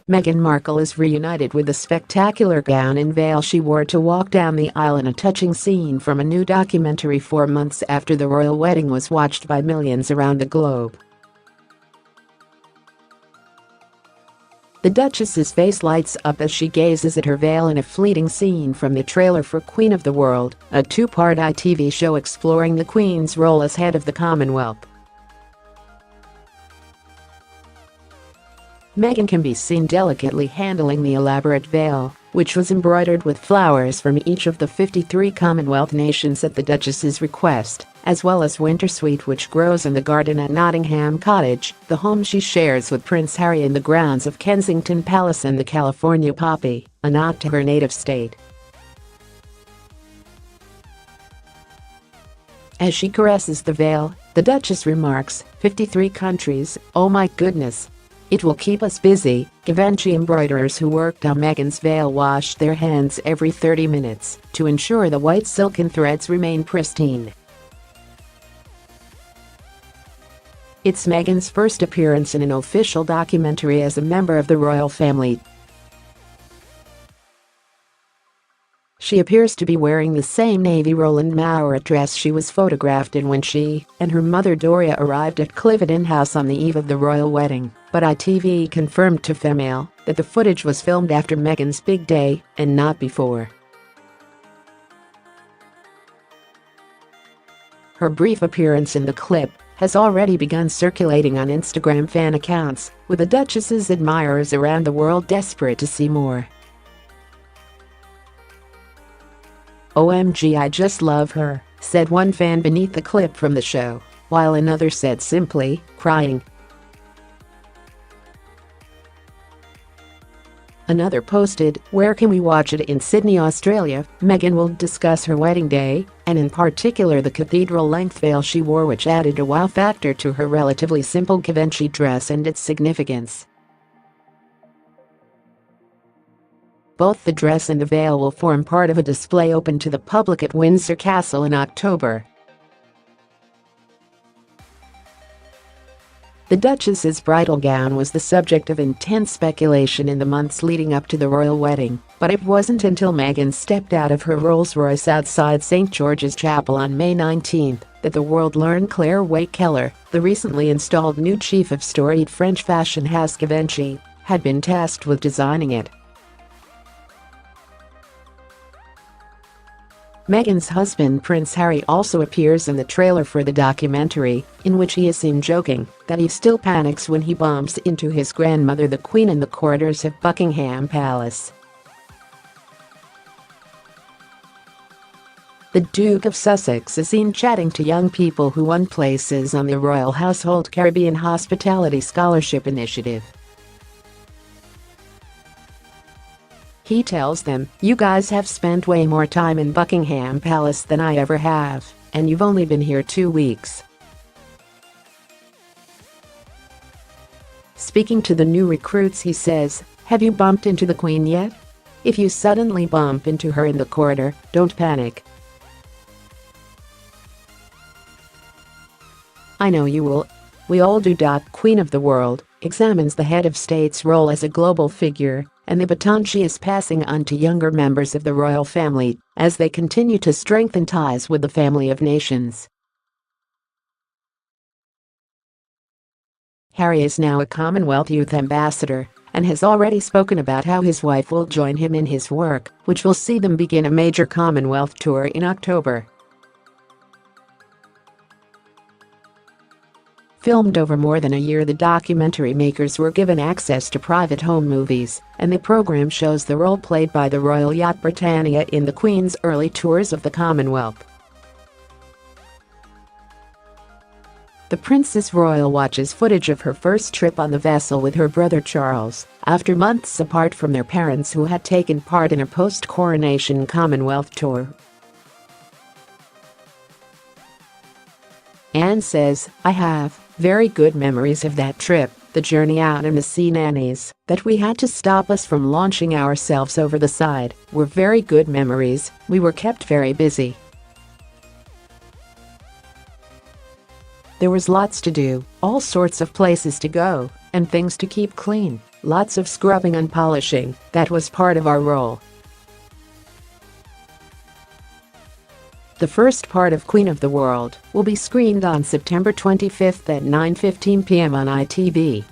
Meghan Markle is reunited with the spectacular gown and veil she wore to walk down the aisle in a touching scene from a new documentary 4 months after the royal wedding was watched by millions around the globe. The Duchess's face lights up as she gazes at her veil in a fleeting scene from the trailer for Queen of the World, a two-part ITV show exploring the Queen's role as head of the Commonwealth. Meghan can be seen delicately handling the elaborate veil, which was embroidered with flowers from each of the 53 Commonwealth nations at the Duchess's request, as well as wintersuite which grows in the garden at Nottingham Cottage, the home she shares with Prince Harry in the grounds of Kensington Palace, and the California poppy, a nod to her native state. As she caresses the veil, the Duchess remarks, "53 countries, oh my goodness. It will keep us busy." Givenchy embroiderers who worked on Meghan's veil washed their hands every 30 minutes to ensure the white silken threads remain pristine. It's Meghan's first appearance in an official documentary as a member of the royal family. She appears to be wearing the same navy Roland Mouret dress she was photographed in when she and her mother Doria arrived at Cliveden House on the eve of the royal wedding, but ITV confirmed to Femail that the footage was filmed after Meghan's big day and not before. Her brief appearance in the clip has already begun circulating on Instagram fan accounts, with the Duchess's admirers around the world desperate to see more. "OMG, I just love her," said one fan beneath the clip from the show, while another said simply, "crying." Another posted, "Where can we watch it in Sydney, Australia?" Meghan will discuss her wedding day, and in particular the cathedral-length veil she wore, which added a wow factor to her relatively simple Givenchy dress and its significance. Both the dress and the veil will form part of a display open to the public at Windsor Castle in October. The Duchess's bridal gown was the subject of intense speculation in the months leading up to the royal wedding, but it wasn't until Meghan stepped out of her Rolls-Royce outside St. George's Chapel on May 19 that the world learned Claire Waite-Keller, the recently installed new chief of storied French fashion house Givenchy, had been tasked with designing it. Meghan's husband Prince Harry also appears in the trailer for the documentary, in which he is seen joking that he still panics when he bumps into his grandmother the Queen in the corridors of Buckingham Palace. The Duke of Sussex is seen chatting to young people who won places on the Royal Household Caribbean Hospitality Scholarship Initiative. He tells them, "You guys have spent way more time in Buckingham Palace than I ever have, and you've only been here 2 weeks." Speaking to the new recruits, he says, "Have you bumped into the Queen yet? If you suddenly bump into her in the corridor, don't panic. I know you will. We all do." Queen of the World examines the head of state's role as a global figure and the baton she is passing on to younger members of the royal family as they continue to strengthen ties with the family of nations. Harry is now a Commonwealth Youth Ambassador and has already spoken about how his wife will join him in his work, which will see them begin a major Commonwealth tour in October. Filmed over more than a year, the documentary makers were given access to private home movies, and the program shows the role played by the Royal Yacht Britannia in the Queen's early tours of the Commonwealth. The Princess Royal watches footage of her first trip on the vessel with her brother Charles, after months apart from their parents who had taken part in a post-coronation Commonwealth tour. Anne says, "I have very good memories of that trip, the journey out and the sea nannies that we had to stop us from launching ourselves over the side were very good memories. We were kept very busy. There was lots to do, all sorts of places to go, And things to keep clean, lots of scrubbing and polishing, that was part of our role. The first part of Queen of the World will be screened on September 25 at 9:15 p.m. on ITV.